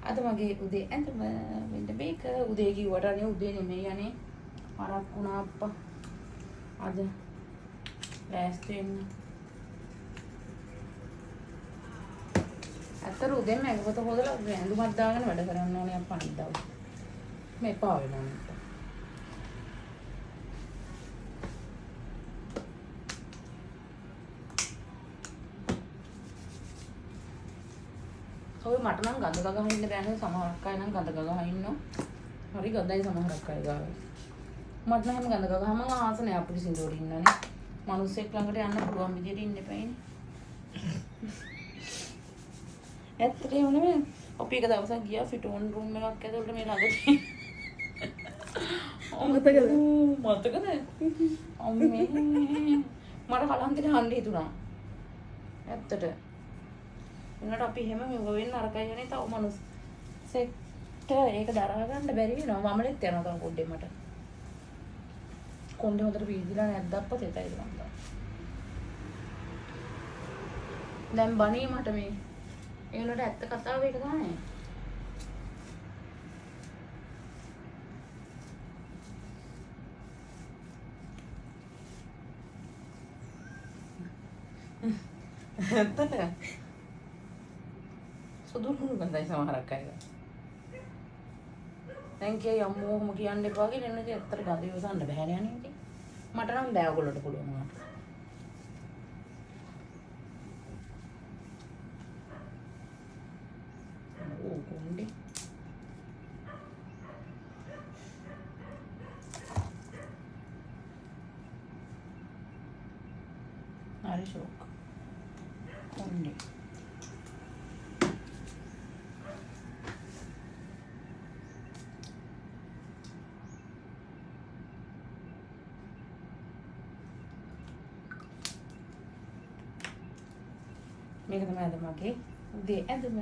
අද මගේ උදේ ඇඳුම මෙන්න මේක. උදේ කිව්වට අනේ උදේ නෙමෙයි අනේ. මරක් වුණා අප්පා. අද ලෑස්ති වෙන්න. අතර උදේම ඇඟපොත හොදලා ඇඳුමක් දාගෙන වැඩ කරන්න ඕනේ අප්පා අනිද්දාව. මේ එපා වෙනවා. ඔය මට නම් ගඳ ගගහ ඉන්න බෑනේ සමහරක් අය නම් ගඳ ගගහ ඉන්නවා. හරි ගඳයි සමහරක් අය ගාව. මට නම් හැම ගඳ ගගහම ආස නෑ අපිට සින්දුවට ඉන්නනේ. මිනිස්සෙක් ළඟට යන්න පුළුවන් විදියට ඉන්න එපායිනේ. ඇත්තටම නෙමෙයි. අපි එක දවසක් ගියා ෆිටෝන් රූම් එකක් ඇතුළට මේ ළඟදී. මතකද? මතකද? අම්මේ මට කලන්තේ හන්න හිතුණා. ඇත්තට උනට අපි හැම මෙව වෙන්න අරකයි යන්නේ තව මනුස්සෙක්ට ඒක දරා ගන්න බැරි වෙනවා. මමලෙත් යනවා තව පොඩ්ඩේ මට. කොණ්ඩේ හොඳට වීදිලා නැද්ද අප්පා තෙතයිද මන්ද. දැන් බණී මට මේ ඒ උනට ඇත්ත කතාව ඒක තමයි. ඇත්තට සුදුහුණු ගඳයි සමහරක් අය. දැන් කිය යම්මෝම කියන්න එපා කියලා එන්නේ ඇත්තට ගඳ ඉවසන්න බෑනේ අනේ ඉතින්. මට නම් බෑ ඔයගොල්ලන්ට පුළුවන් වුණා. ඕ කොණ්ඩේ. හරි ෂෝක්. කොණ්ඩේ. මේක තමයි අද මගේ උදේ ඇඳුම.